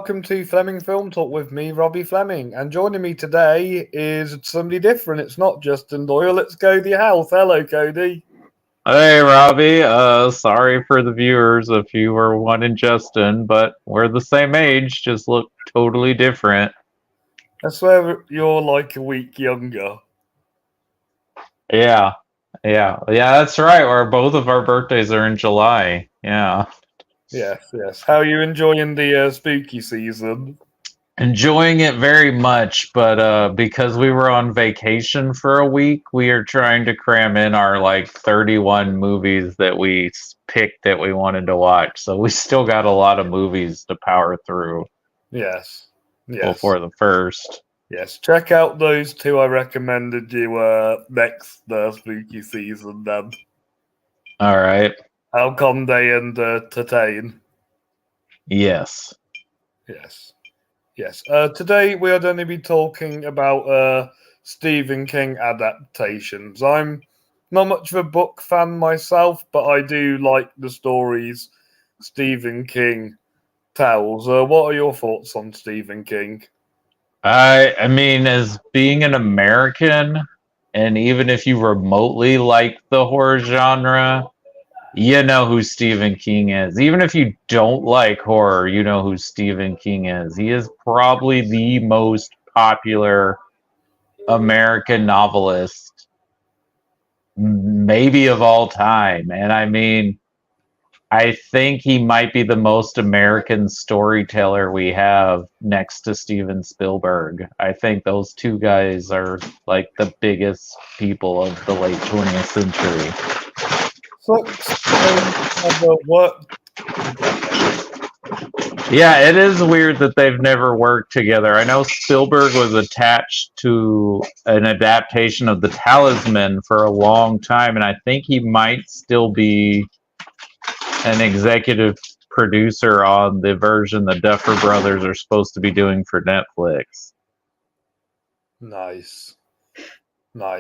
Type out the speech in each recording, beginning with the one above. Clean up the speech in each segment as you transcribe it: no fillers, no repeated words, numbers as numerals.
welcome to Fleming Film Talk with me, Robbie Fleming. And joining me today is somebody different. It's not Justin Doyle, it's Cody House. Hello, Cody. Hey, Robbie. Sorry for the viewers if you were wanting Justin, but we're the same age, just look totally different. I swear you're like a week younger. Yeah, yeah, that's right. Both of our birthdays are in July. Yeah. Yes. How are you enjoying the spooky season? Enjoying it very much, but because we were on vacation for a week, we are trying to cram in our like 31 movies that we picked that we wanted to watch. So we still got a lot of movies to power through Yes. before the first. Yes. Check out those two I recommended you next spooky season then. All right. Alconde and Tatane. Yes. Yes. Today we are going to be talking about Stephen King adaptations. I'm not much of a book fan myself, but I do like the stories Stephen King tells. What are your thoughts on Stephen King? I mean, as being an American, and even if you remotely like the horror genre, you know who Stephen King is. Even if you don't like horror, you know who Stephen King is. He is probably the most popular American novelist, maybe of all time. And I mean, I think he might be the most American storyteller we have next to Steven Spielberg. I think those two guys are like the biggest people of the late 20th century. Never worked. Yeah, it is weird that they've never worked together. I know Spielberg was attached to an adaptation of The Talisman for a long time, and I think he might still be an executive producer on the version the Duffer Brothers are supposed to be doing for Netflix. Nice.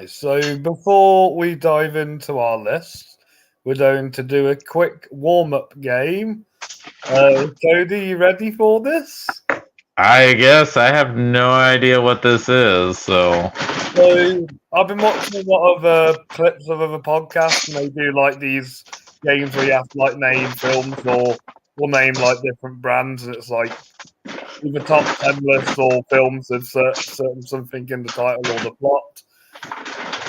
So before we dive into our list, we're going to do a quick warm-up game. Cody, you ready for this? I guess I have no idea what this is, so I've been watching a lot of clips of other podcasts, and they do like these games where you have to like name films or name like different brands, and it's like either top 10 lists or films with certain something in the title or the plot.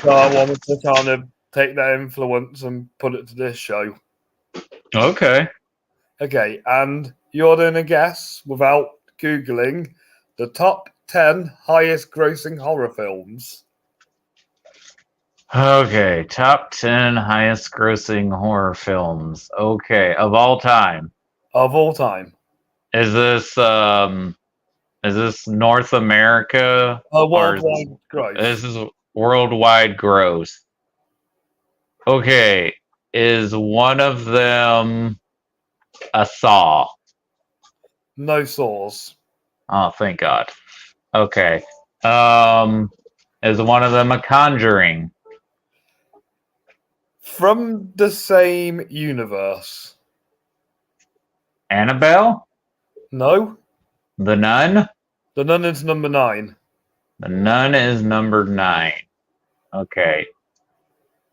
So I wanted to kind of take that influence and put it to this show. Okay, and you're doing a guess without Googling the top 10 highest grossing horror films. Okay, top 10 highest grossing horror films. Okay, of all time. Of all time. Is this North America? Worldwide gross. This is worldwide gross. Okay, is one of them a Saw? No Saws. Oh, thank God. Okay. Is one of them a Conjuring? From the same universe. Annabelle? No. The Nun? The Nun is number 9. The Nun is number 9. Okay.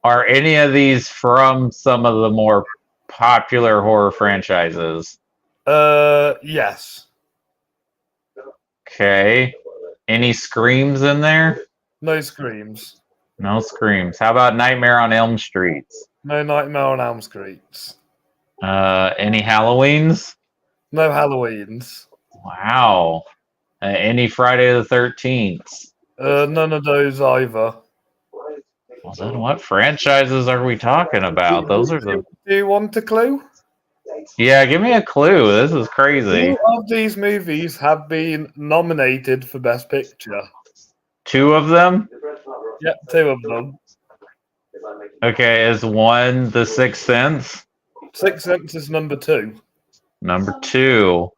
Are any of these from some of the more popular horror franchises? Yes. Okay. Any Screams in there? No Screams. No Screams. How about Nightmare on Elm Street? No Nightmare on Elm Street. Any Halloweens? No Halloweens. Wow. Any Friday the 13th? None of those either. Well, then what franchises are we talking about? Those are the... Do you want a clue? Yeah, give me a clue. This is crazy. 2 of these movies have been nominated for Best Picture. 2 of them? Yep, 2 of them. Okay, is one The Sixth Sense? Sixth Sense is number 2. Number 2.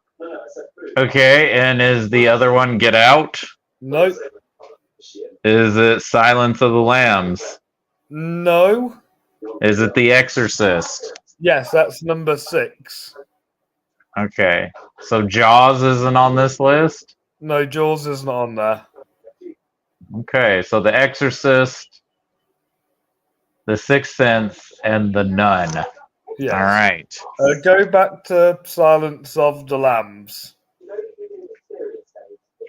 Okay, and is the other one Get Out? No. Is it Silence of the Lambs? No. Is it The Exorcist? Yes, that's number 6. Okay. So Jaws isn't on this list? No, Jaws isn't on there. Okay, so The Exorcist, The Sixth Sense, and The Nun. Yes. All right. Go back to Silence of the Lambs.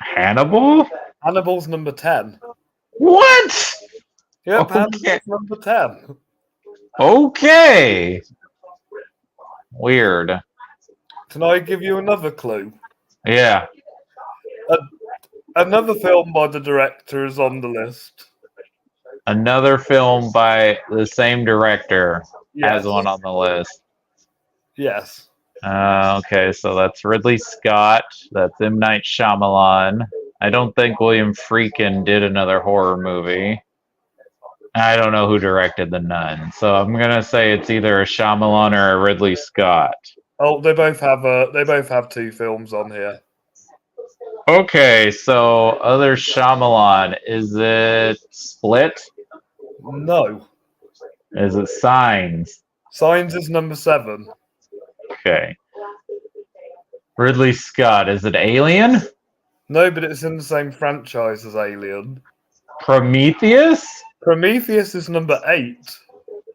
Hannibal? Hannibal's number 10. What? Yep, Okay. Hannibal's number 10. Okay. Weird. Can I give you another clue? Yeah. Another film by the director is on the list. Another film by the same director has Yes. one on the list. Yes. Okay, so that's Ridley Scott. That's M. Night Shyamalan. I don't think William Friedkin did another horror movie. I don't know who directed The Nun, so I'm gonna say it's either a Shyamalan or a Ridley Scott. Oh, they both have two films on here. Okay, so other Shyamalan, is it Split? No. Is it Signs? Signs is number 7. Okay. Ridley Scott, is it Alien? No, but it's in the same franchise as Alien. Prometheus? Prometheus is number 8.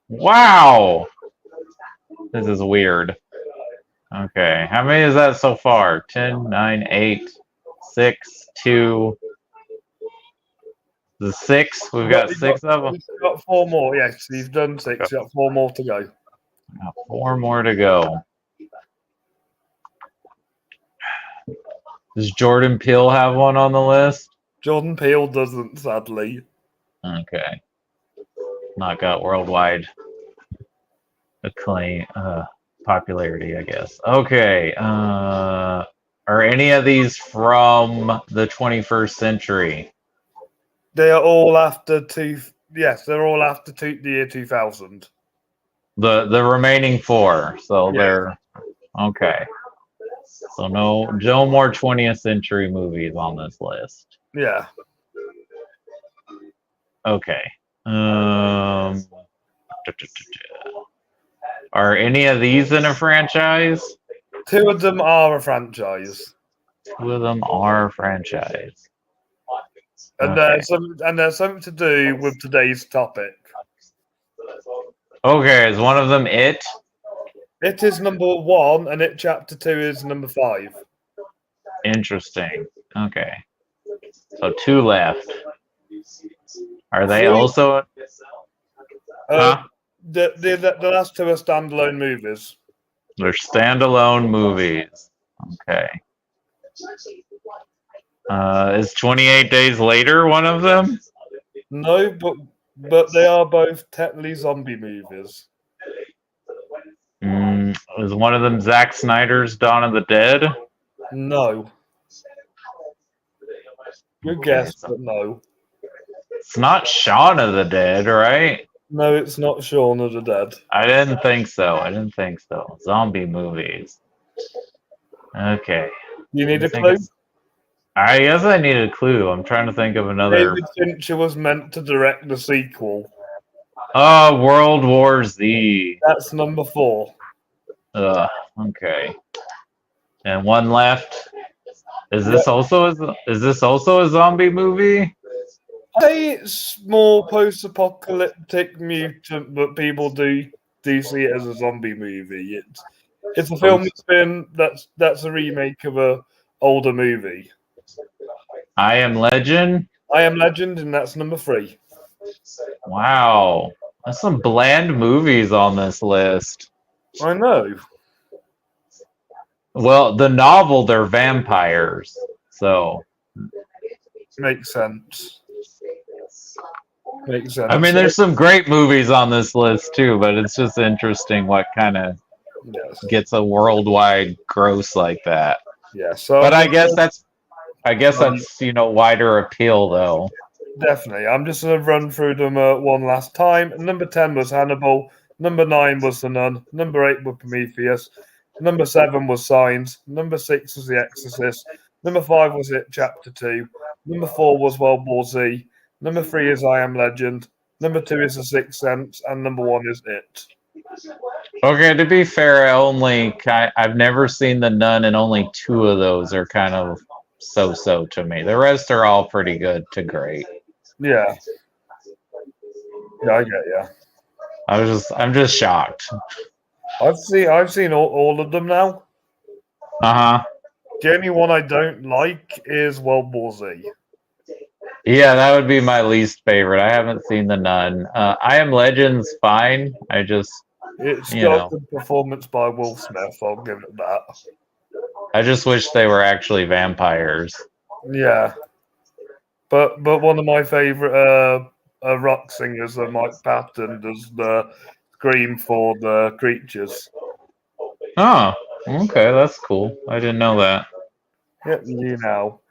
Wow! This is weird. Okay, how many is that so far? 10, 9, 8, 6, 2. The 6? We've got 6 of them. You've got 4 more. Yes, you've done 6. You've got 4 more to go. Got 4 more to go. Does Jordan Peele have one on the list? Jordan Peele doesn't, sadly. Okay. Not got worldwide acclaim, popularity, I guess. Okay. Are any of these from the 21st century? They are all after they're all after the year 2000. The remaining 4. So Yeah. they're okay. So no more 20th century movies on this list. Yeah. Okay. Are any of these in a franchise? 2 of them are a franchise. 2 of them are a franchise. And Okay. there's something to do with today's topic. Okay, is one of them It? It is number 1, and It Chapter 2 is number 5. Interesting. Okay. So 2 left. Are they 3 also? Huh? The last 2 are standalone movies. They're standalone movies. Okay. Is 28 Days Later one of them? No, but they are both technically zombie movies. Is one of them Zack Snyder's Dawn of the Dead? No. Good guess, but no. It's not Shaun of the Dead, right? No, it's not Shaun of the Dead. I didn't think so. Zombie movies. Okay. You need a clue? I guess I need a clue. I'm trying to think of another. David Fincher was meant to direct the sequel. Oh, World War Z. That's number 4. Okay. And one left. Is this also a zombie movie? I say it's more post-apocalyptic mutant, but people do see it as a zombie movie. It's a film that's a remake of a older movie. I Am Legend? I Am Legend, and that's number 3. Wow. There's some bland movies on this list. I know. Well, the novel, they're vampires. So. Makes sense. Makes sense. I mean, there's some great movies on this list too, but it's just interesting what kind of gets a worldwide gross like that. Yeah. So, but I guess that's wider appeal though. Definitely. I'm just going to run through them one last time. Number 10 was Hannibal. Number 9 was The Nun. Number 8 was Prometheus. Number 7 was Signs. Number 6 was The Exorcist. Number 5 was It Chapter 2. Number 4 was World War Z. Number 3 is I Am Legend. Number 2 is The Sixth Sense. And number 1 is It. Okay, to be fair, I've never seen The Nun, and only two of those are kind of so-so to me. The rest are all pretty good to great. Yeah. Yeah, I get you. I'm just shocked. I've seen all of them now. Uh-huh. The only one I don't like is World War Z. Yeah, that would be my least favorite. I haven't seen The Nun. I Am Legend's fine. It's You got a know, good performance by Will Smith. I'll give it that. I just wish they were actually vampires. Yeah, but one of my favorite rock singers, Mike Patton, does the scream for the creatures. Oh, okay, that's cool. I didn't know that. Yep, you know.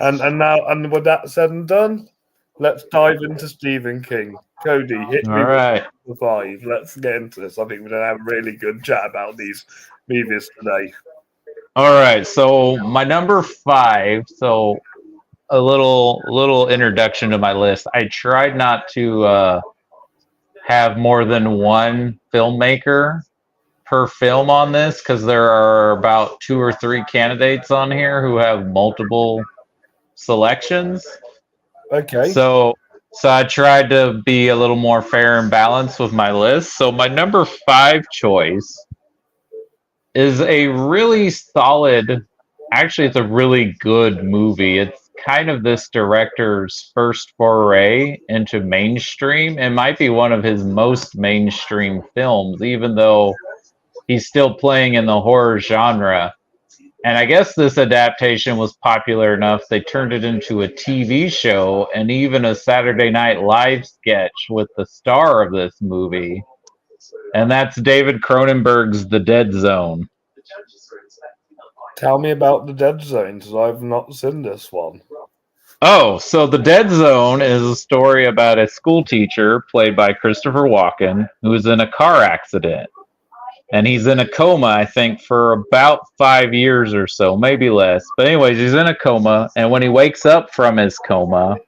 And with that said and done, let's dive into Stephen King. Cody, hit All me with right. the five. Let's get into this. I think we're gonna have a really good chat about these movies today. All right. So my number five. So a little introduction to my list. I tried not to have more than one filmmaker per film on this because there are about two or three candidates on here who have multiple selections. Okay. So I tried to be a little more fair and balanced with my list. So my number five choice is a really solid, actually it's a really good movie. It's kind of this director's first foray into mainstream. It might be one of his most mainstream films, even though he's still playing in the horror genre. And I guess this adaptation was popular enough they turned it into a TV show and even a Saturday Night Live sketch with the star of this movie. And that's David Cronenberg's The Dead Zone. Tell me about the Dead Zones. I've not seen this one. Oh, so The Dead Zone is a story about a school teacher played by Christopher Walken who is in a car accident. And he's in a coma, I think, for about 5 years or so, maybe less. But anyways, he's in a coma, and when he wakes up from his coma,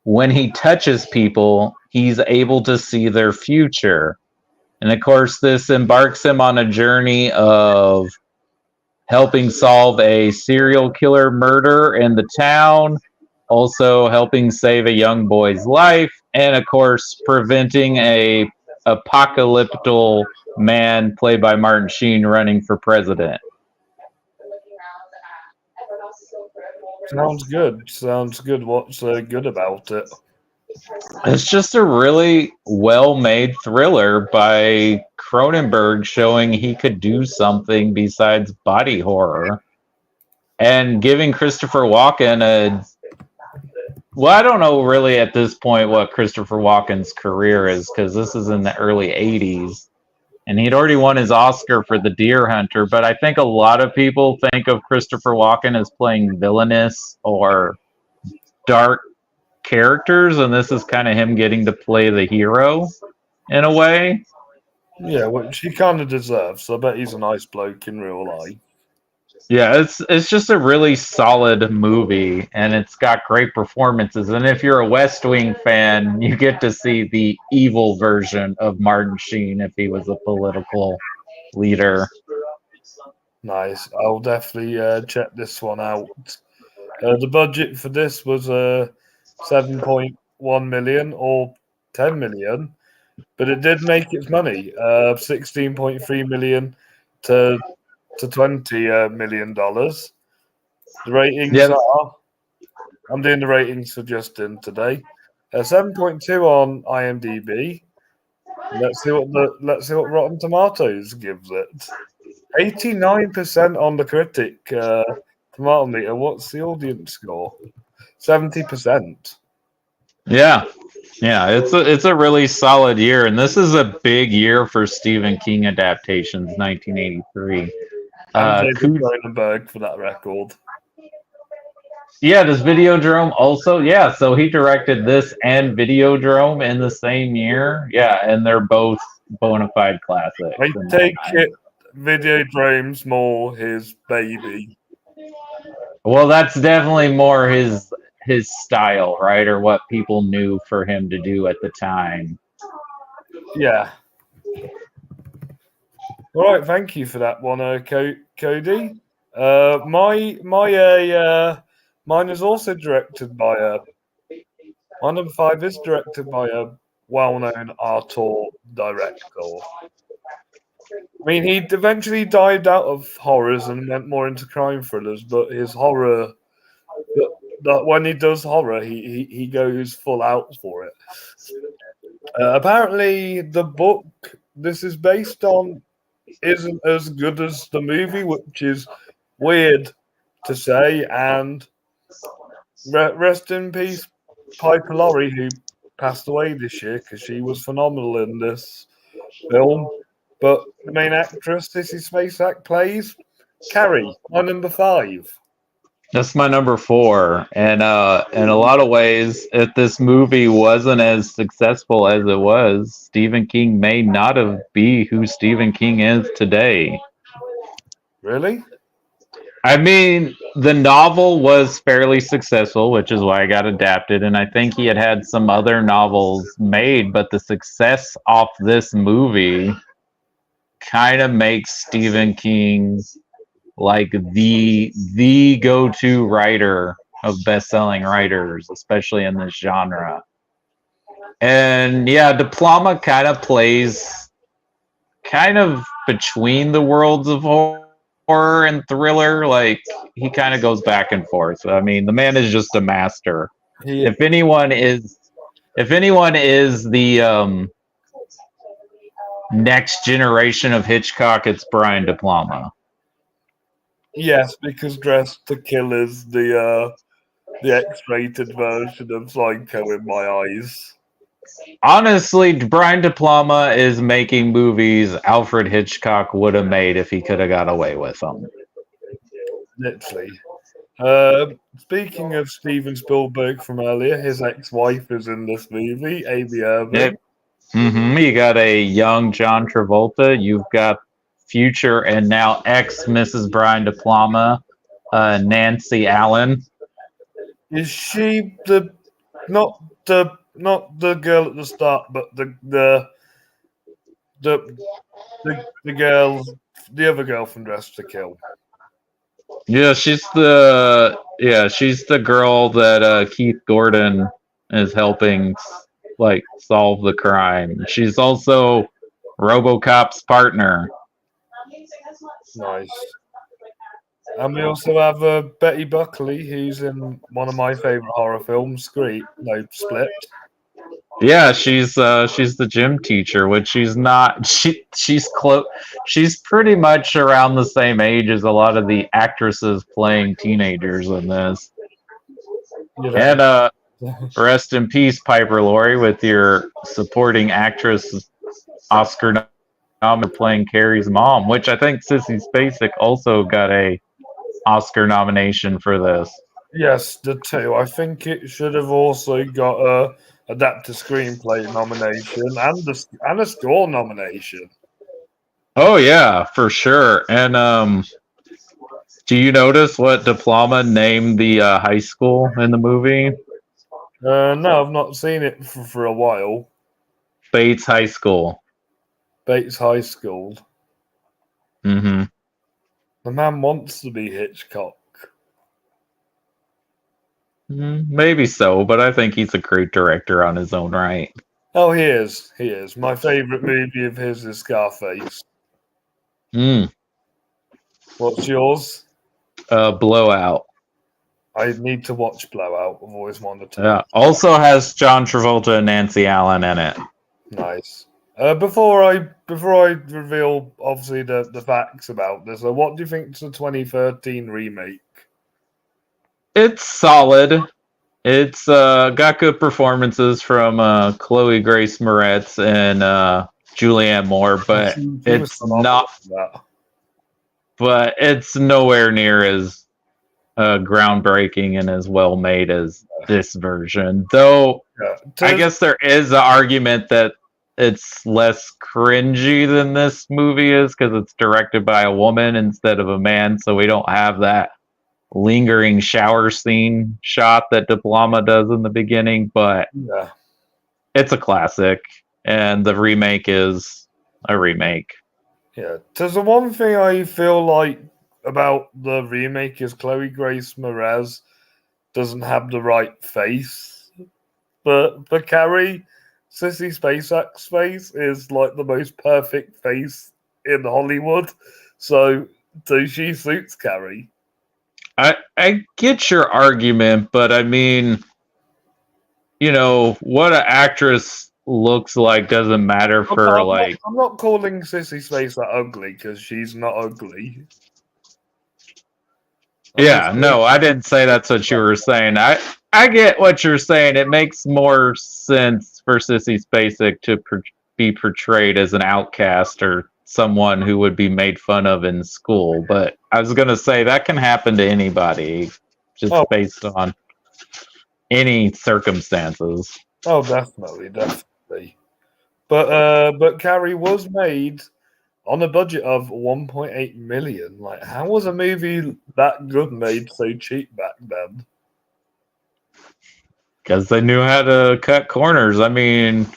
when he touches people, he's able to see their future. And of course, this embarks him on a journey of helping solve a serial killer murder in the town, also helping save a young boy's life, and of course, preventing a apocalyptic man played by Martin Sheen running for president. Sounds good. Sounds good. What's good about it? It's just a really well-made thriller by Cronenberg showing he could do something besides body horror and giving Christopher Walken a well, I don't know really at this point what Christopher Walken's career is because this is in the early 80s. And he'd already won his Oscar for The Deer Hunter, but I think a lot of people think of Christopher Walken as playing villainous or dark characters, and this is kind of him getting to play the hero in a way. Yeah, which he kind of deserves. I bet he's a nice bloke in real life. Yeah, it's just a really solid movie, and it's got great performances. And if you're a West Wing fan, you get to see the evil version of Martin Sheen if he was a political leader. Nice. I'll definitely check this one out. The budget for this was 7.1 million or 10 million, but it did make its money. 16.3 million to $20 million. The ratings Yep. are. I'm doing the ratings for Justin today. 7.2 on IMDb. Let's see what Rotten Tomatoes gives it. 89% on the critic tomato meter. What's the audience score? 70%. Yeah. Yeah, it's a really solid year, and this is a big year for Stephen King adaptations, 1983. And David Coo- Cronenberg for that record. yeah, does Videodrome also? Yeah, so he directed this and Videodrome in the same year. Yeah, and they're both bona fide classics. I in my take mind. it Videodrome's more his baby. Well, that's definitely more his style, right? Or what people knew for him to do at the time. Yeah. All right, thank you for that one, Cody. Mine is also directed by my number five is directed by a well-known auteur director. I mean, he eventually dived out of horrors and went more into crime thrillers, but his horror, when he does horror, he goes full out for it. Apparently, the book this is based on isn't as good as the movie, which is weird to say. And rest in peace, Piper Laurie, who passed away this year because she was phenomenal in this film. But the main actress, Sissy Spacek, plays Carrie, my number five. That's my number four. And in a lot of ways, if this movie wasn't as successful as it was, Stephen King may not have be who Stephen King is today. Really? I mean, the novel was fairly successful, which is why it got adapted, and I think he had some other novels made, but the success off this movie kind of makes Stephen King like the go-to writer of best-selling writers, especially in this genre. And yeah, Diploma kind of plays kind of between the worlds of horror and thriller. Like, he kind of goes back and forth. I mean, the man is just a master. If anyone is the next generation of Hitchcock, it's Brian De Palma. Yes, because Dressed to Kill is the X-rated version of Psycho in my eyes. Honestly, Brian De Palma is making movies Alfred Hitchcock would have made if he could have got away with them. Literally. Speaking of Steven Spielberg from earlier, his ex-wife is in this movie, Amy Irving. Yep. You got a young John Travolta. You've got future and now ex Mrs. Brian De Palma, Nancy Allen. Is she not the girl at the start, but the girl, the other girl from Dressed to Kill? Yeah, she's the girl that Keith Gordon is helping like solve the crime. She's also RoboCop's partner. Nice. And we also have Betty Buckley, who's in one of my favorite horror films, Split. Yeah, she's the gym teacher, which she's not. She's close. She's pretty much around the same age as a lot of the actresses playing teenagers in this. And rest in peace, Piper Laurie, with your supporting actress Oscar nominated playing Carrie's mom, which I think Sissy Spacek also got a Oscar nomination for this. Yes, the two. I think it should have also got a adapted screenplay nomination and a score nomination. Oh yeah, for sure. And do you notice what De Palma named the high school in the movie? No, I've not seen it for a while. Bates High School. Bates High School. Mm-hmm. The man wants to be Hitchcock. Maybe so, but I think he's a great director on his own right. Oh, he is. He is. My favorite movie of his is Scarface. What's yours? Blowout. I need to watch Blowout. I've always wanted to. Yeah. Also has John Travolta and Nancy Allen in it. Nice. Before I reveal obviously the facts about this, what do you think to the 2013 remake? It's solid. It's got good performances from Chloe Grace Moretz and Julianne Moore, but it's not. But it's nowhere near as groundbreaking and as well made as this version. Though I guess there is an argument that it's less cringy than this movie is because it's directed by a woman instead of a man, so we don't have that lingering shower scene shot that De Palma does in the beginning, but it's a classic, and the remake is a remake. Yeah. There's the one thing I feel like about the remake is Chloe Grace Moretz doesn't have the right face. But for Carrie, Sissy Spacek's face is like the most perfect face in Hollywood. So she suits Carrie. I get your argument, but I mean, what an actress looks like doesn't matter for like. I'm not calling Sissy Spacek ugly because she's not ugly. Yeah, no, I didn't say that's what you were saying. I get what you're saying. It makes more sense for Sissy Spacek to be portrayed as an outcast or someone who would be made fun of in school. But I was gonna say that can happen to anybody, just based on any circumstances. Oh, definitely. But Carrie was made on a budget of 1.8 million. Like, how was a movie that good made so cheap back then? Because they knew how to cut corners. I mean,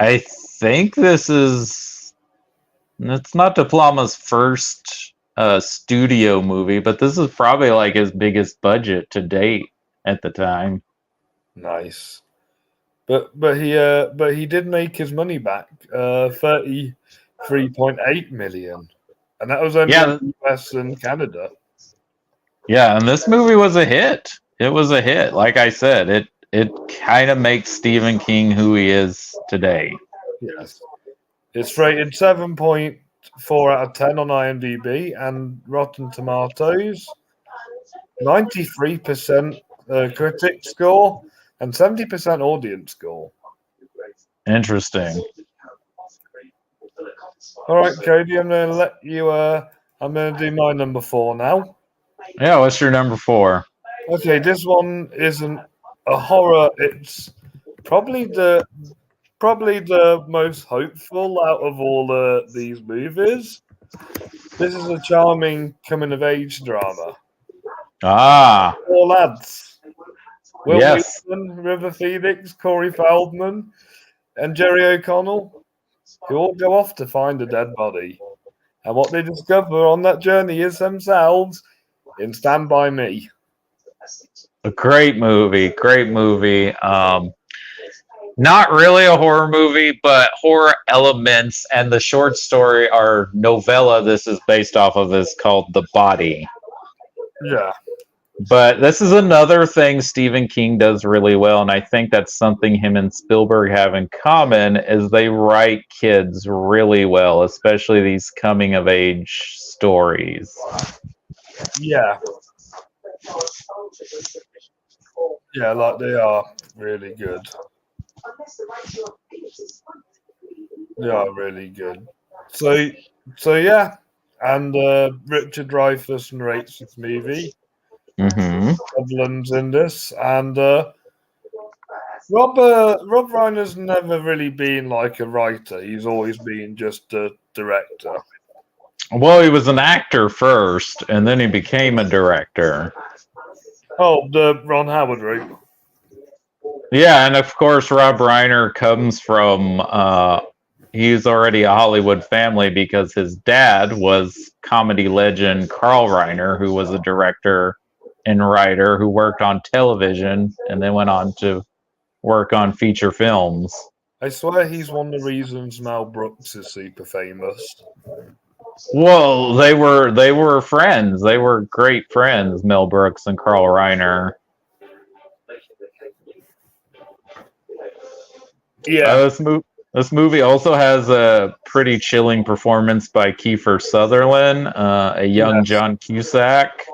I think it's not De Palma's first studio movie, but this is probably like his biggest budget to date at the time. Nice. But he did make his money back, 33.8 million. And that was only in the US and Canada. Yeah, and this movie was a hit. It was a hit. Like I said, it kind of makes Stephen King who he is today. Yes. It's rated 7.4 out of 10 on IMDb and Rotten Tomatoes. 93% critic score and 70% audience score. Interesting. All right, Cody, I'm going to let you. I'm going to do my number 4 now. Yeah, what's your number 4? Okay, this one isn't a horror. It's probably the most hopeful out of all these movies. This is a charming coming of age drama. Ah, 4 lads. Will yes. Wheaton, River Phoenix, Corey Feldman, and Jerry O'Connell, who all go off to find a dead body. And what they discover on that journey is themselves in Stand By Me. A great movie. Great movie. Not really a horror movie, but horror elements, and the short story or novella this is based off of is called The Body. Yeah. But this is another thing Stephen King does really well, and I think that's something him and Spielberg have in common is they write kids really well, especially these coming of age stories. Yeah. Yeah, like they are really good. They are really good. So yeah, and Richard Dreyfuss narrates this movie. Mm-hmm. Sutherland's in this, and Rob Reiner's never really been like a writer. He's always been just a director. Well, he was an actor first, and then he became a director. Oh, the Ron Howard route. Yeah, and of course, Rob Reiner comes from. He's already a Hollywood family because his dad was comedy legend Carl Reiner, who was a director and writer who worked on television and then went on to work on feature films. I swear he's one of the reasons Mel Brooks is super famous. Well, they were friends. They were great friends, Mel Brooks and Carl Reiner. Yeah. This movie also has a pretty chilling performance by Kiefer Sutherland, a young John Cusack.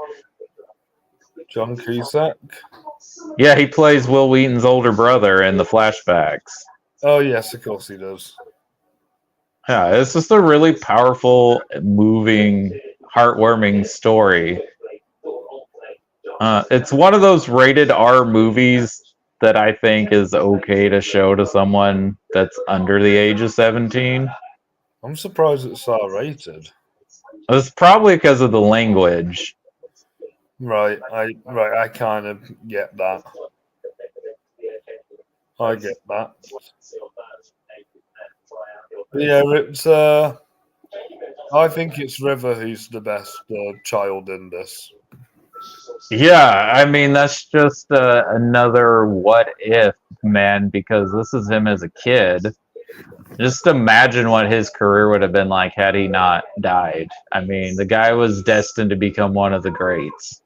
John Cusack? Yeah, he plays Will Wheaton's older brother in the flashbacks. Oh, yes, of course he does. Yeah, it's just a really powerful, moving, heartwarming story. It's one of those rated R movies that I think is okay to show to someone that's under the age of 17. I'm surprised it's R-rated. It's probably because of the language. Right, I kind of get that. I get that. Yeah, it's I think it's River who's the best child in this. Yeah, I mean that's just another what if, man, because this is him as a kid. Just imagine what his career would have been like had he not died. I mean, the guy was destined to become one of the greats.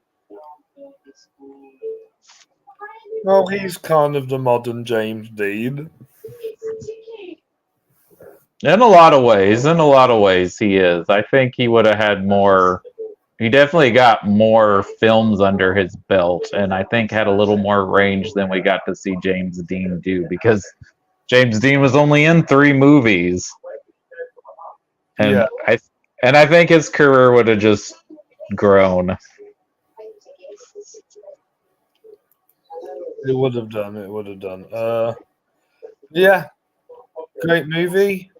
Well, he's kind of the modern James Dean. In a lot of ways, he is. I think he would have had more. He definitely got more films under his belt, and I think had a little more range than we got to see James Dean do because James Dean was only in 3 movies, and Yeah. I think his career would have just grown. It would have done. It would have done. Yeah, great movie.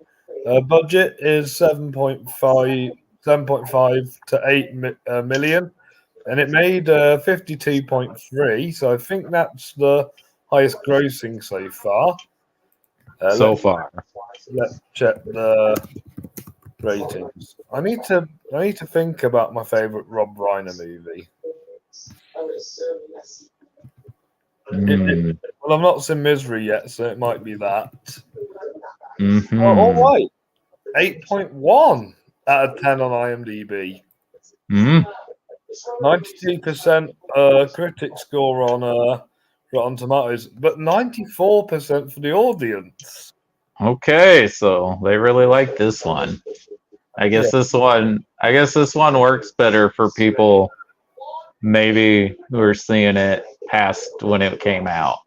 Budget is 7.5 to 8 million, and it made 52.3. So I think that's the highest grossing so far. So far, Let's check the ratings. I need to think about my favorite Rob Reiner movie. Well, I've not seen Misery yet, so it might be that. Mm-hmm. Oh, all right. 8.1 out of 10 on IMDb. 92% critic score on Rotten Tomatoes, but 94% for the audience. Okay, so they really like this one. I guess this one works better for people maybe who are seeing it past when it came out.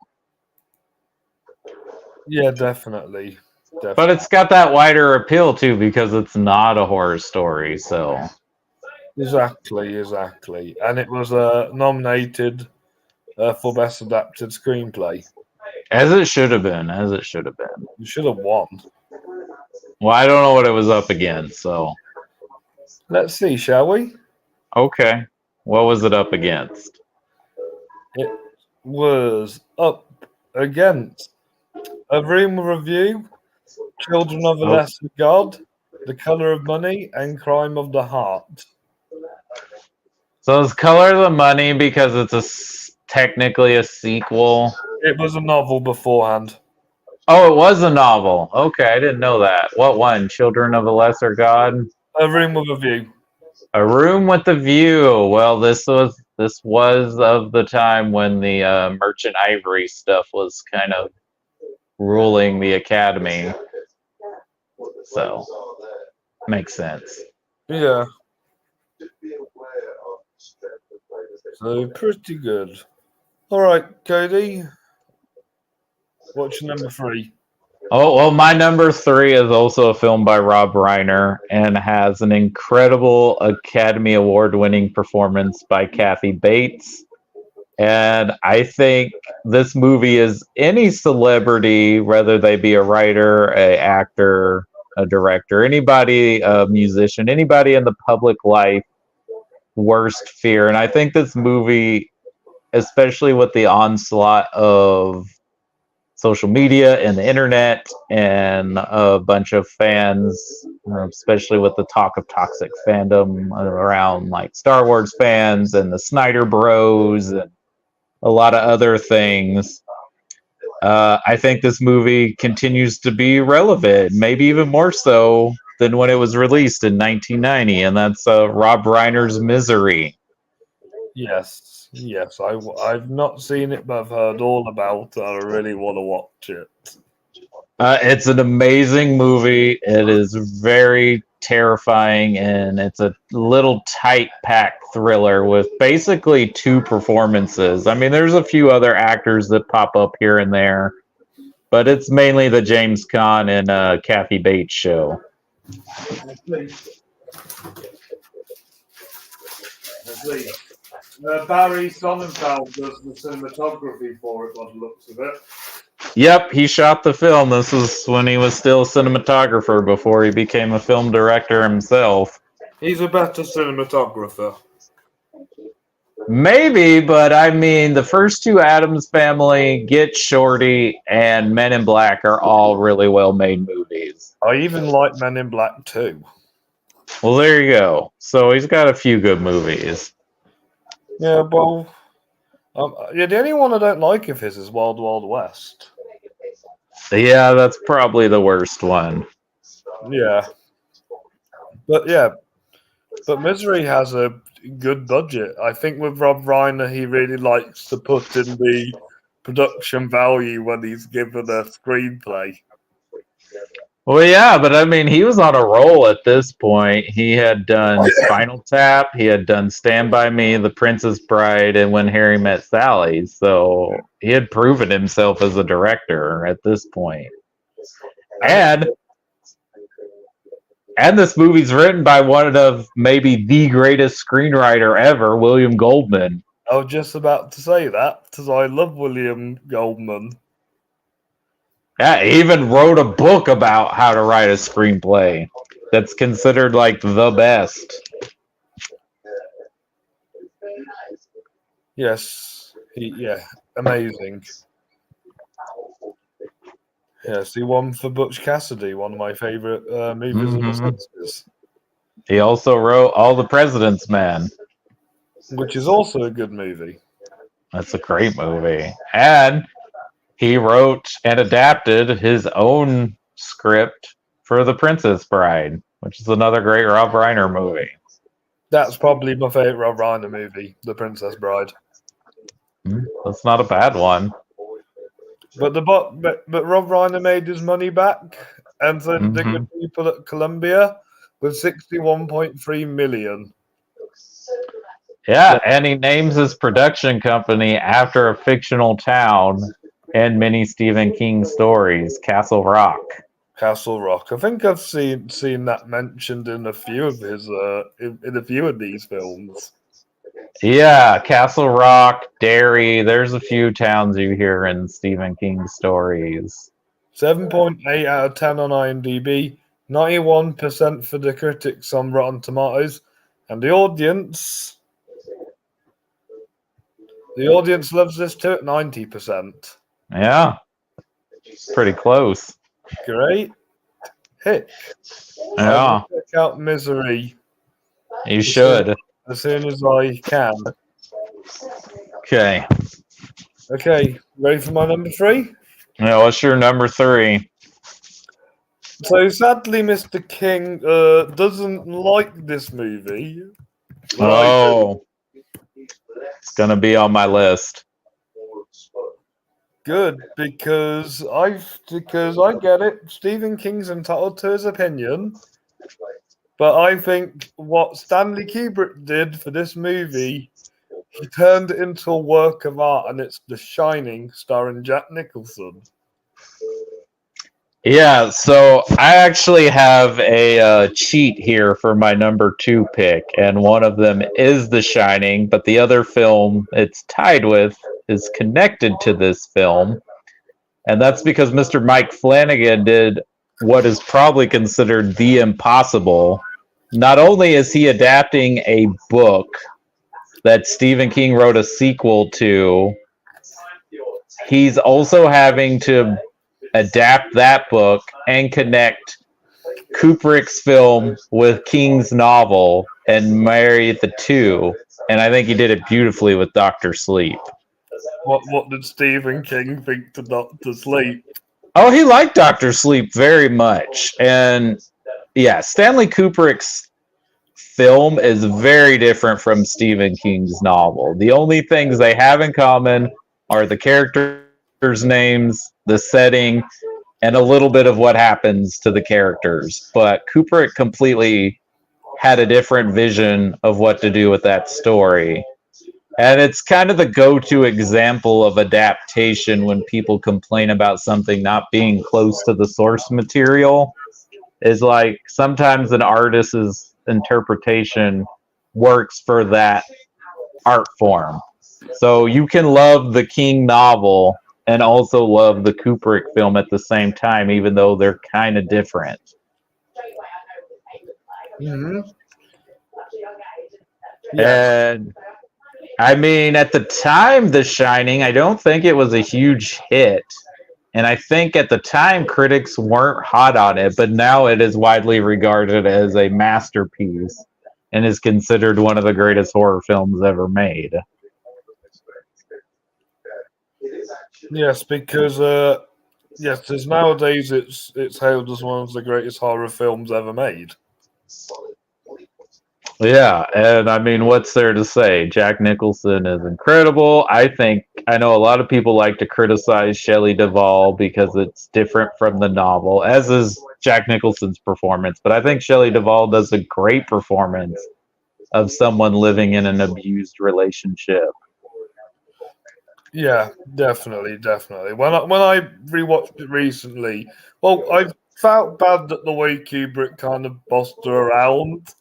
Yeah, definitely. But it's got that wider appeal too because it's not a horror story, so Exactly. And it was nominated for Best Adapted Screenplay. as it should have been. You should have won. Well, I don't know what it was up against, so Let's see, shall we? okay. What was it up against? It was up against A Room Review, Children of a Lesser God, The Color of Money, and Crime of the Heart. So it's Color of the Money because it's technically a sequel. It was a novel beforehand. Oh, it was a novel. Okay, I didn't know that. What one? Children of a Lesser God? A Room with a View. A Room with a View. Well, this was of the time when the Merchant Ivory stuff was kind of ruling the Academy. So, makes sense. Yeah. So, pretty good. All right, Cody. What's your number 3? Oh, well, my number 3 is also a film by Rob Reiner and has an incredible Academy Award-winning performance by Kathy Bates. And I think this movie is any celebrity, whether they be a writer, an actor, a director, anybody, a musician, anybody in the public life, worst fear. And I think this movie, especially with the onslaught of social media and the internet and a bunch of fans, especially with the talk of toxic fandom around like Star Wars fans and the Snyder Bros and a lot of other things. I think this movie continues to be relevant, maybe even more so than when it was released in 1990, and that's Rob Reiner's Misery. Yes. I've not seen it, but I've heard all about it. I really want to watch it. It's an amazing movie. It is very terrifying, and it's a little tight-packed thriller with basically 2 performances. I mean, there's a few other actors that pop up here and there, but it's mainly the James Caan and Kathy Bates show. Barry Sonnenfeld does the cinematography for it, by the looks of it. Yep, he shot the film. This was when he was still a cinematographer before he became a film director himself. He's a better cinematographer. Maybe, but I mean, the first 2 Addams Family, Get Shorty, and Men in Black are all really well-made movies. I even like Men in Black 2. Well, there you go. So he's got a few good movies. Yeah, well, yeah, the only one I don't like of his is Wild Wild West. Yeah, that's probably the worst one. Yeah, but yeah, but Misery has a good budget. I think with Rob Reiner, he really likes to put in the production value when he's given a screenplay. Well, yeah, but I mean, he was on a roll at this point. He had done Spinal Tap, he had done Stand By Me, The Princess Bride, and When Harry Met Sally. So he had proven himself as a director at this point. And this movie's written by one of maybe the greatest screenwriter ever, William Goldman. I was just about to say that because I love William Goldman. Yeah, he even wrote a book about how to write a screenplay that's considered like the best. Yes, amazing. Yes, he won for Butch Cassidy, one of my favorite movies of the 60s. He also wrote All the President's Men, which is also a good movie. That's a great movie. And he wrote and adapted his own script for The Princess Bride, which is another great Rob Reiner movie. That's probably my favorite Rob Reiner movie, The Princess Bride. That's not a bad one. But Rob Reiner made his money back, and so the good people at Columbia with 61.3 million. Yeah, and he names his production company after a fictional town and many Stephen King stories, Castle Rock. Castle Rock. I think I've seen that mentioned in a few of his in a few of these films. Yeah, Castle Rock, Derry. There's a few towns you hear in Stephen King stories. 7.8 out of 10 on IMDb, 91% for the critics on Rotten Tomatoes, and the audience loves this too at 90%. Yeah, pretty close. Great hit. Yeah, check out Misery. You should. As soon as I can. Okay. Okay, ready for my number 3? Yeah, what's your number 3? So sadly, Mr. King doesn't like this movie. Oh, it's gonna be on my list. Good, because I get it. Stephen King's entitled to his opinion, but I think what Stanley Kubrick did for this movie, he turned it into a work of art, and it's The Shining, starring Jack Nicholson. Yeah, so I actually have a cheat here for my number 2 pick, and one of them is The Shining, but the other film it's tied with is connected to this film, and that's because Mr. Mike Flanagan did what is probably considered the impossible. Not only is he adapting a book that Stephen King wrote a sequel to, he's also having to adapt that book and connect Kubrick's film with King's novel and marry the two. And I think he did it beautifully with Dr. Sleep. What did Stephen King think to Dr. Sleep? Oh, he liked Dr. Sleep very much. And yeah, Stanley Kubrick's film is very different from Stephen King's novel. The only things they have in common are the characters' names, the setting, and a little bit of what happens to the characters. But Kubrick completely had a different vision of what to do with that story. And it's kind of the go-to example of adaptation when people complain about something not being close to the source material. Is like sometimes an artist's interpretation works for that art form. So you can love the King novel and also love the Kubrick film at the same time, even though they're kind of different. Mm-hmm. Yeah. And I mean, at the time, The Shining, I don't think it was a huge hit. And I think at the time critics weren't hot on it, but now it is widely regarded as a masterpiece and is considered one of the greatest horror films ever made. Yes, because because nowadays it's hailed as one of the greatest horror films ever made. Yeah, and I mean, what's there to say? Jack Nicholson is incredible. I know a lot of people like to criticize Shelley Duvall because it's different from the novel, as is Jack Nicholson's performance. But I think Shelley Duvall does a great performance of someone living in an abused relationship. Yeah, definitely. When I rewatched it recently, well, I felt bad that the way Kubrick kind of bossed her around.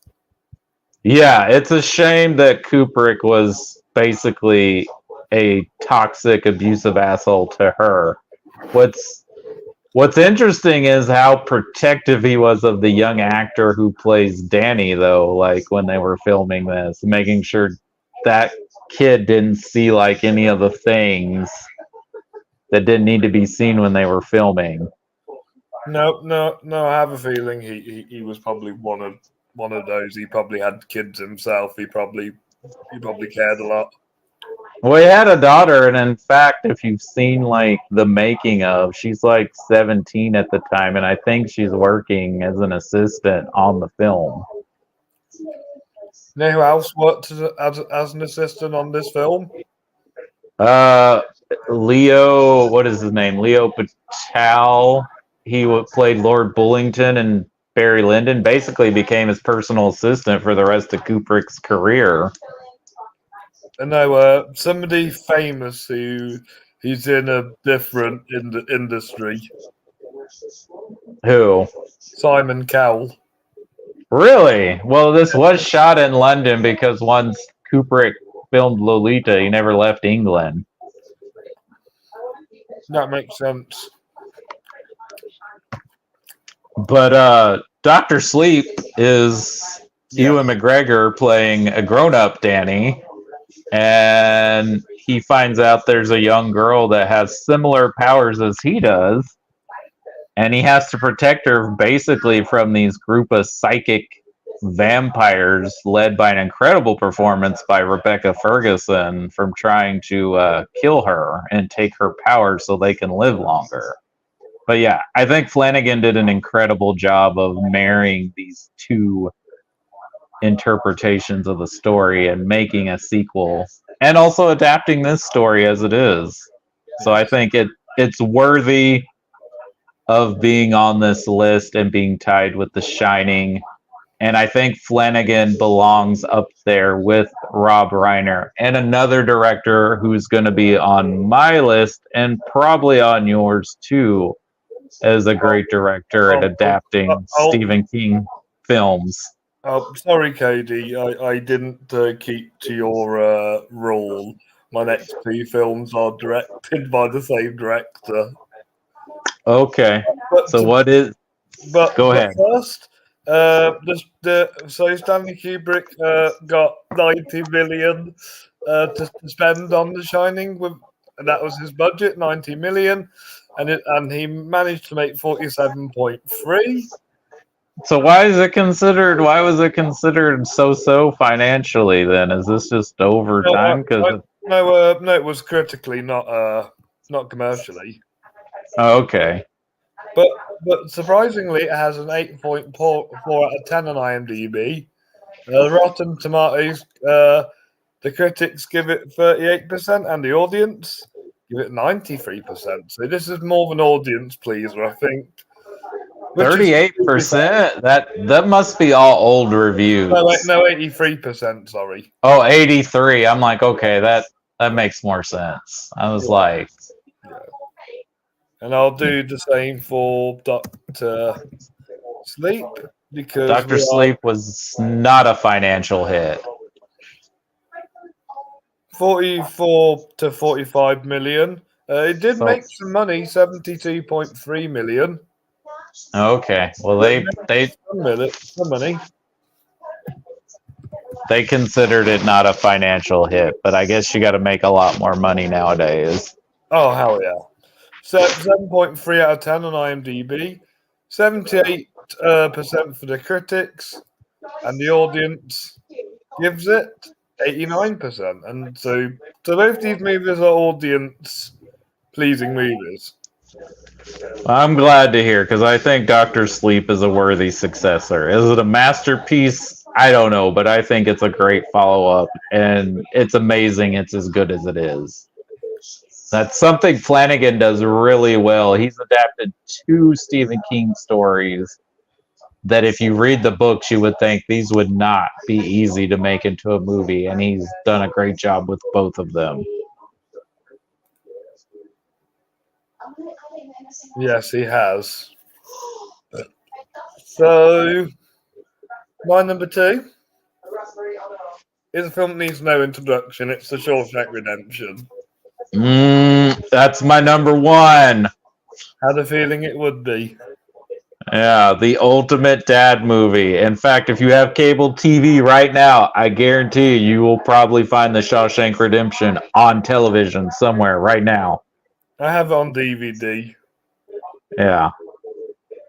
Yeah, it's a shame that Kubrick was basically a toxic, abusive asshole to her. What's interesting is how protective he was of the young actor who plays Danny, though, like when they were filming this, making sure that kid didn't see like any of the things that didn't need to be seen when they were filming. No. I have a feeling he was probably one of those. He probably had kids himself. He probably cared a lot. Well, he had a daughter, and in fact, if you've seen like the making of, she's like 17 at the time, and I think she's working as an assistant on the film. You know who else worked as an assistant on this film? Uh, Leo, what is his name? Leo Patel. He played Lord Bullington, and Barry Lyndon basically became his personal assistant for the rest of Kubrick's career. I know somebody famous who's in a different industry. Who? Simon Cowell. Really? Well, this was shot in London because once Kubrick filmed Lolita, he never left England. That makes sense. But Dr. Sleep is Ewan McGregor playing a grown-up Danny, and he finds out there's a young girl that has similar powers as he does, and he has to protect her basically from these group of psychic vampires led by an incredible performance by Rebecca Ferguson from trying to kill her and take her powers so they can live longer. But yeah, I think Flanagan did an incredible job of marrying these two interpretations of the story and making a sequel and also adapting this story as it is. So I think it's worthy of being on this list and being tied with The Shining. And I think Flanagan belongs up there with Rob Reiner and another director who's going to be on my list and probably on yours too, as a great director at adapting Stephen King films. Oh, sorry, Cody. I didn't keep to your rule. My next two films are directed by the same director. Okay. Go ahead. First, so Stanley Kubrick got 90 million to spend on The Shining, and that was his budget, 90 million, and he managed to make 47.3. So why was it considered so financially then? Is this just over time? No, it was critically, not commercially. Oh, okay. But surprisingly, it has an 8.4 out of 10 on IMDb. Rotten Tomatoes, the critics give it 38%, and the audience give it 93%. So this is more of an audience pleaser, I think. 38%? That must be all old reviews. No, 83%. Sorry. Oh, 83. I'm like, okay, that makes more sense. I was like. And I'll do the same for Dr. Sleep, because Dr. Sleep was not a financial hit. 44 to 45 million. It did make some money, 72.3 million. Okay, well some money. They considered it not a financial hit, but I guess you got to make a lot more money nowadays. Oh hell yeah! 7.3 out of 10 on IMDb, 78% for the critics, and the audience gives it 89%. And so both these movies are audience-pleasing movies. I'm glad to hear, because I think Doctor Sleep is a worthy successor. Is it a masterpiece? I don't know, but I think it's a great follow-up, and it's amazing it's as good as it is. That's something Flanagan does really well. He's adapted 2 Stephen King stories that if you read the books, you would think these would not be easy to make into a movie, and he's done a great job with both of them. Yes, he has. So, my number 2 is a film that needs no introduction. It's The Shawshank Redemption. That's my number 1. Had a feeling it would be. Yeah, the ultimate dad movie. In fact, if you have cable TV right now, I guarantee you will probably find The Shawshank Redemption on television somewhere right now. I have it on DVD. Yeah.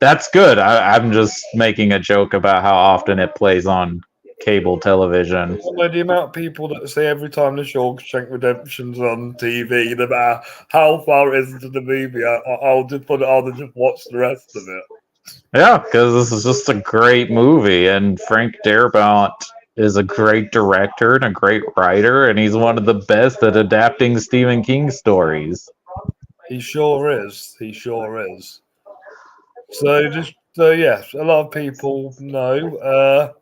That's good. I'm just making a joke about how often it plays on cable television. The amount of people that say every time The Shawshank Redemption's on TV, no matter how far it is into the movie, I'll just put it on and just watch the rest of it. Yeah, because this is just a great movie, and Frank Darabont is a great director and a great writer, and he's one of the best at adapting Stephen King stories. He sure is. He sure is. So yes, a lot of people know.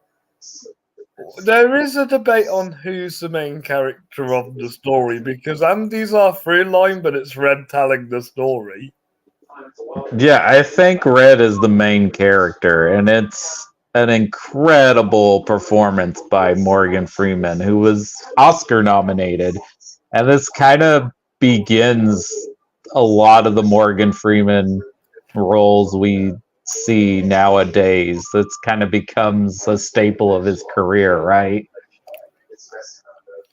There is a debate on who's the main character of the story, because Andy's our through line, but it's Red telling the story. Yeah, I think Red is the main character, and it's an incredible performance by Morgan Freeman, who was Oscar nominated. And this kind of begins a lot of the Morgan Freeman roles we see nowadays. It's kind of becomes a staple of his career, right?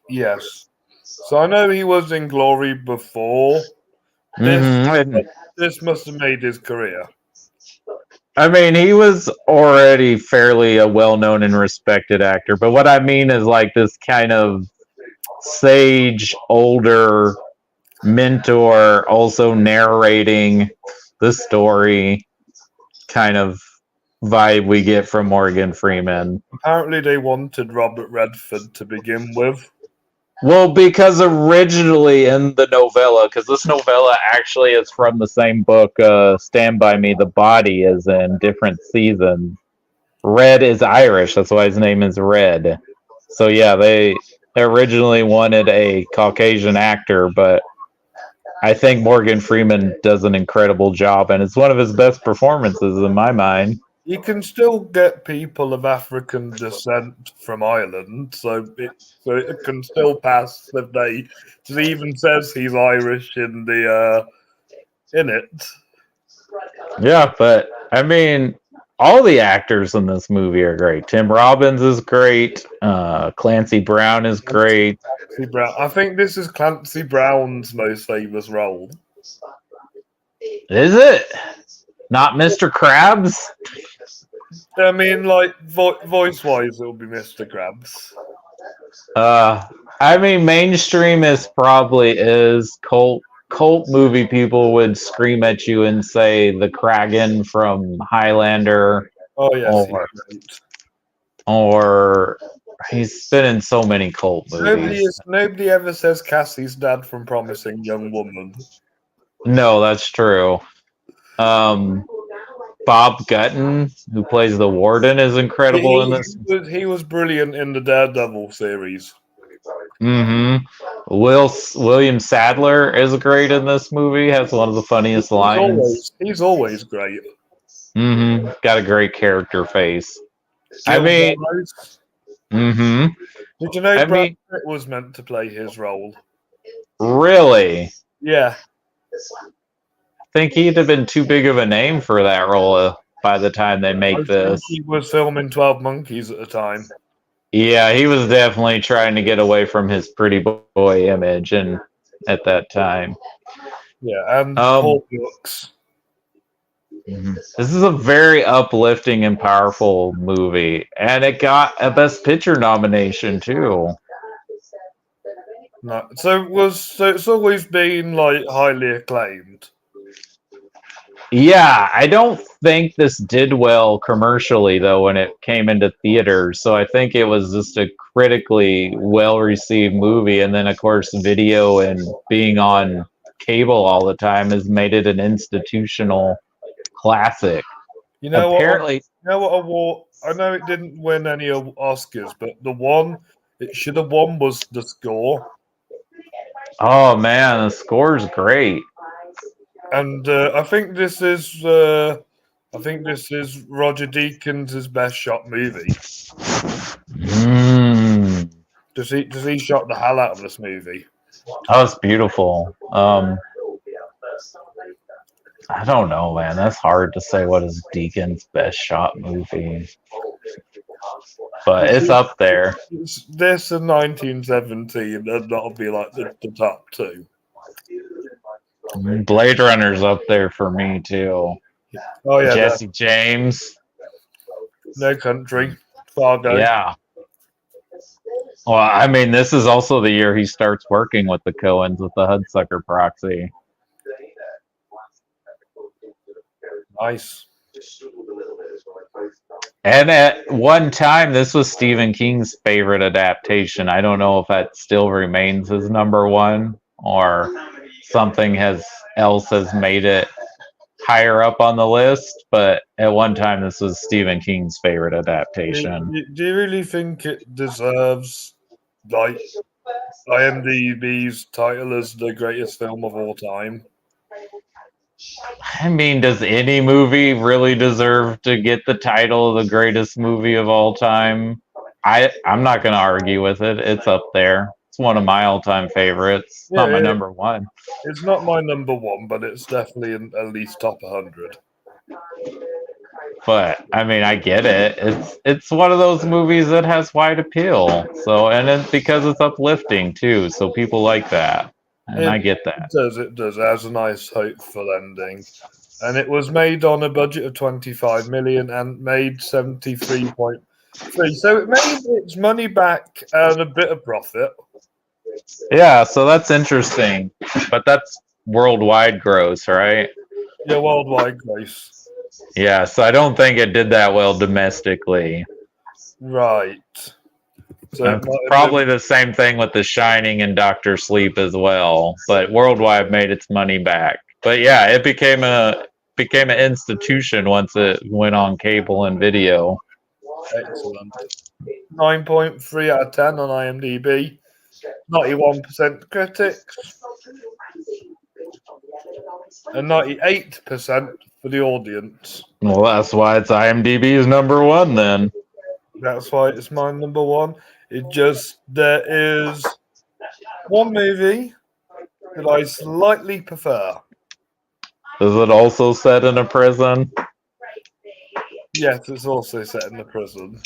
Yes. So I know he was in Glory before. This must have made his career. I mean, he was already fairly a well-known and respected actor, but what I mean is like this kind of sage, older mentor, also narrating the story kind of vibe we get from Morgan Freeman. Apparently they wanted Robert Redford to begin with. Well, because originally in the novella, because this novella actually is from the same book, Stand By Me, The Body is in different seasons. Red is Irish, that's why his name is Red. So yeah, they originally wanted a Caucasian actor, but I think Morgan Freeman does an incredible job, and it's one of his best performances in my mind. You can still get people of African descent from Ireland, so it can still pass if they. It even says he's Irish in it. Yeah, but I mean, all the actors in this movie are great. Tim Robbins is great. Clancy Brown is great. Clancy Brown. I think this is Clancy Brown's most famous role. Is it? Not Mr. Krabs? I mean, like, voice-wise, it'll be Mr. Krabs. I mean, mainstream is cult movie people would scream at you and say the Kragan from Highlander. Oh, yes. Or he's been in so many cult movies. Nobody ever says Cassie's dad from Promising Young Woman. No, that's true. Bob Gutton, who plays the warden, is incredible in this. He was brilliant in the Daredevil series. William Sadler is great in this movie. Has one of the funniest lines. He's always great. Got a great character face. Did you know Brad Pitt was meant to play his role? Really? Yeah. I think he'd have been too big of a name for that role by the time they make this. He was filming 12 Monkeys at the time. Yeah, he was definitely trying to get away from his pretty boy image and at that time. Yeah, and Um, Paul Brooks. This is a very uplifting and powerful movie, and it got a Best Picture nomination too. No, so it's always been like highly acclaimed. Yeah, I don't think this did well commercially though when it came into theaters. So I think it was just a critically well received movie, and then of course video and being on cable all the time has made it an institutional classic. You know what? Apparently, You know what award? I know it didn't win any Oscars, but the one it should have won was the score. oh man, the score's great. And I think this is Roger Deakins' best shot movie. Mm. Does he shot the hell out of this movie? Oh, it's beautiful. I don't know, man. That's hard to say what is Deacon's best shot movie, but it's up there. It's this and 1917, and that'll be like the top two. Blade Runner's up there for me too. Oh yeah, Jesse James. No Country, Fargo. Yeah. Well, I mean, this is also the year he starts working with the Coens with the Hudsucker Proxy. Nice. And at one time, this was Stephen King's favorite adaptation. I don't know if that still remains his number one or something else has made it higher up on the list. But at one time, this was Stephen King's favorite adaptation. Do you really think it deserves like IMDb's title as the greatest film of all time? I mean, does any movie really deserve to get the title of the greatest movie of all time? I'm not going to argue with it. It's up there. It's one of my all-time favorites. Not my number one. It's not my number one, but it's definitely at least top 100. But I mean, I get it. It's one of those movies that has wide appeal. So, and it's because it's uplifting too. So people like that. And I get that. It does. It has a nice, hopeful ending. And it was made on a budget of 25 million and made 73.3. So it made its money back and a bit of profit. Yeah, so that's interesting. But that's worldwide gross, right? Yeah, worldwide gross. Yeah, so I don't think it did that well domestically. Right. So probably the same thing with The Shining and Doctor Sleep as well, but worldwide made its money back. But yeah, it became an institution once it went on cable and video. Excellent. 9.3 out of 10 on IMDb. 91% critics. And 98% for the audience. Well, that's why it's IMDb's number one then. That's why it's my number one. There is one movie that I slightly prefer. Is it also set in a prison? Yes, it's also set in a prison.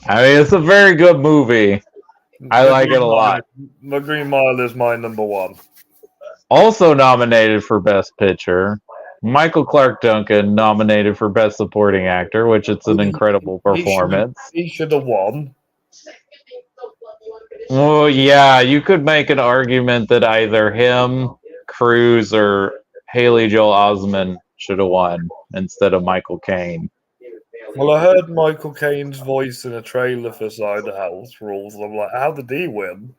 I mean, it's a very good movie. I like it a lot. The Green Mile is my number one. Also nominated for Best Picture, Michael Clark Duncan nominated for Best Supporting Actor, which it's an incredible performance. He should have won. Well, yeah, you could make an argument that either him, Cruise, or Haley Joel Osment should have won instead of Michael Caine. Well, I heard Michael Caine's voice in a trailer for Side of House Rules. I'm like, how did he win?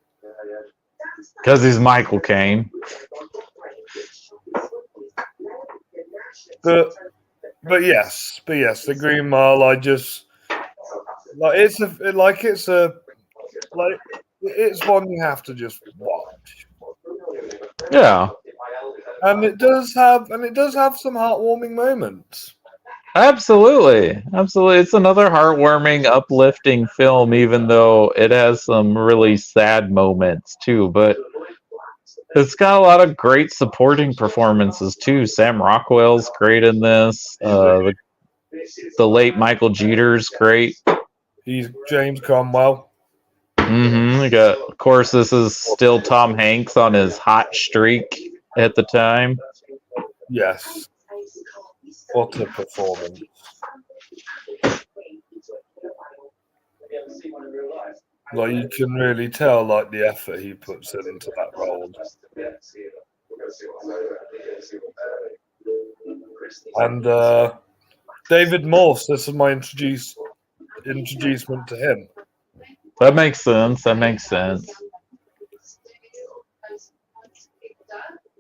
Because he's Michael Caine. But yes, the Green Mile. I just it's one you have to just watch. Yeah, and it does have some heartwarming moments. Absolutely. It's another heartwarming, uplifting film, even though it has some really sad moments too. But it's got a lot of great supporting performances too. Sam Rockwell's great in this. The late Michael Jeter's great. He's James Cromwell. Of course, this is still Tom Hanks on his hot streak. at the time. Yes. What a performance. Like, you can really tell, like, the effort he puts into that role. And David Morse, this is my introducement to him. That makes sense. That makes sense.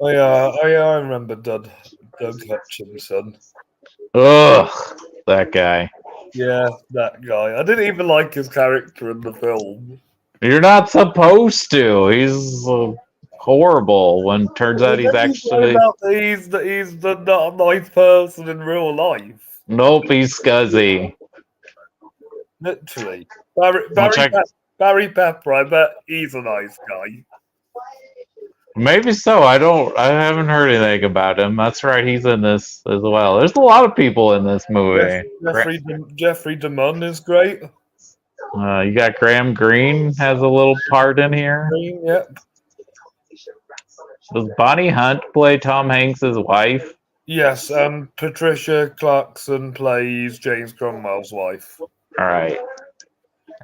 I remember Doug Hutchinson. Ugh, that guy. Yeah, that guy. I didn't even like his character in the film. You're not supposed to. He's horrible. When turns out he's actually Out that he's not a nice person in real life. nope. He's scuzzy. Literally, Which Barry Pepper. I bet he's a nice guy. maybe so. I haven't heard anything about him. That's right. He's in this as well. There's a lot of people in this movie. Jeffrey DeMunn is great. You got Graham Greene has a little part in here. Green, yep. Does Bonnie Hunt play Tom Hanks' wife? Yes, and Patricia Clarkson plays James Cromwell's wife. All right.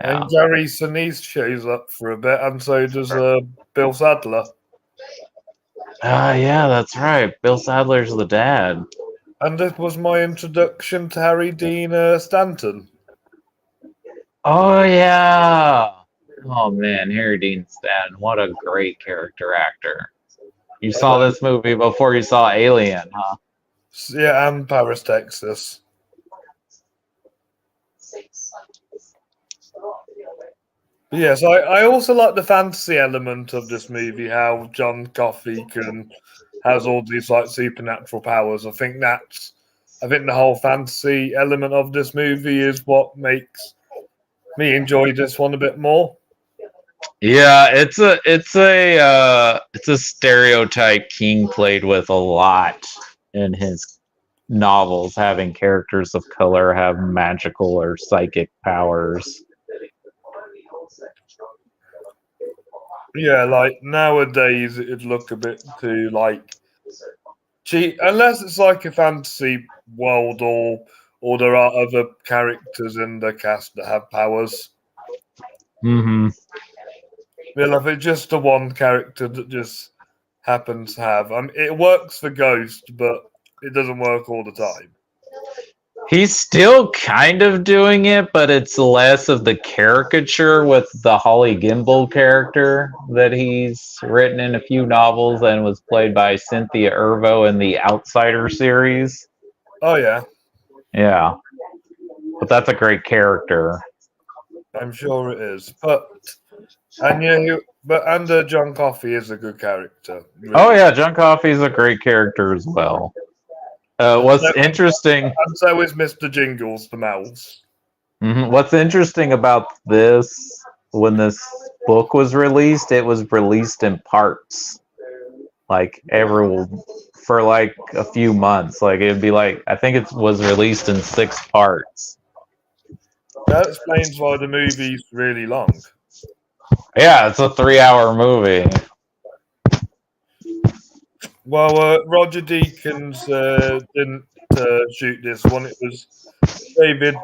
Yeah. And Gary Sinise shows up for a bit, and so does Bill Sadler. Yeah, that's right. Bill Sadler's the dad. And this was my introduction to Harry Dean Stanton. Oh, yeah. Oh, man. Harry Dean Stanton. What a great character actor. You saw this movie before you saw Alien, huh? Yeah, and Paris, Texas. Yes, I also like the fantasy element of this movie, how John Coffey has all these like supernatural powers. I think the whole fantasy element of this movie is what makes me enjoy this one a bit more. Yeah, it's a stereotype King played with a lot in his novels, having characters of color have magical or psychic powers. Yeah, like nowadays it'd look a bit too like cheap, unless it's like a fantasy world or there are other characters in the cast that have powers. Mm-hmm. Well, if it's just the one character that just happens to have, it works for Ghost, but it doesn't work all the time. He's still kind of doing it, but it's less of the caricature with the Holly Gimble character that he's written in a few novels and was played by Cynthia Erivo in the Outsider series. Oh yeah, yeah, but that's a great character. I'm sure it is, but John Coffey is a good character. Really. Oh yeah, John Coffey is a great character as well. What's interesting, and so is Mr. Jingles the mouse. Mm-hmm. What's interesting about this, when this book was released, it was released in parts, like for like a few months. Like it'd be like, I think it was released in 6 parts. That explains why the movie's really long. Yeah, it's a 3-hour movie. Well, Roger Deakins didn't shoot this one. It was David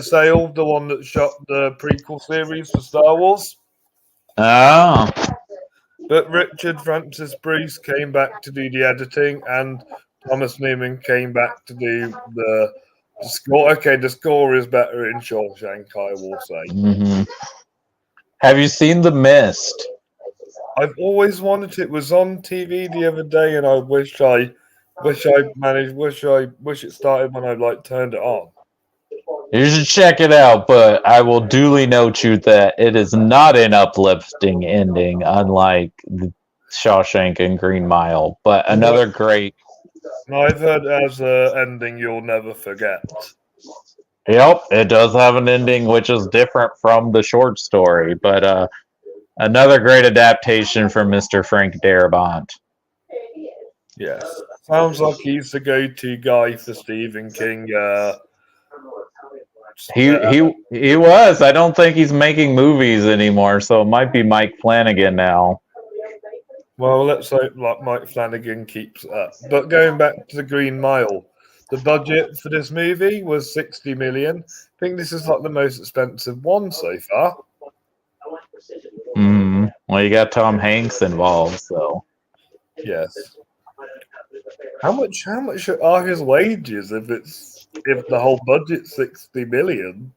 Sale, the one that shot the prequel series for Star Wars. Oh. But Richard Francis Bruce came back to do the editing, and Thomas Newman came back to do the score. Okay, the score is better in Shawshank, I will say. Mm-hmm. Have you seen The Mist? I've always wanted it. Was on TV the other day, and I wish it started when I turned it on. You should check it out, but I will duly note you that it is not an uplifting ending, unlike the Shawshank and Green Mile. But another great. I've heard as an ending you'll never forget. Yep, it does have an ending which is different from the short story, but another great adaptation from Mr. Frank Darabont. Yes. Sounds like he's the go-to guy for Stephen King. He was. I don't think he's making movies anymore, so it might be Mike Flanagan now. Well, let's hope like Mike Flanagan keeps it up. But going back to the Green Mile, the budget for this movie was 60 million. I think this is like the most expensive one so far. Well, you got Tom Hanks involved, so Yes. How much are his wages if the whole budget's 60 million?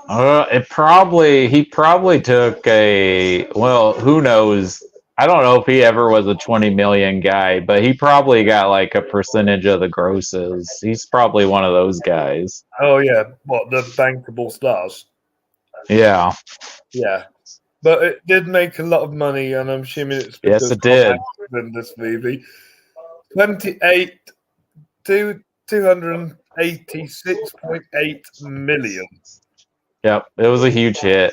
he probably took who knows? I don't know if he ever was a 20 million guy, but he probably got like a percentage of the grosses. He's probably one of those guys. Oh yeah, what, the bankable stars? Yeah. Yeah. But it did make a lot of money, and I'm assuming it's because Yes, it did. in this movie. 28 to 286.8 million. Yep, it was a huge hit.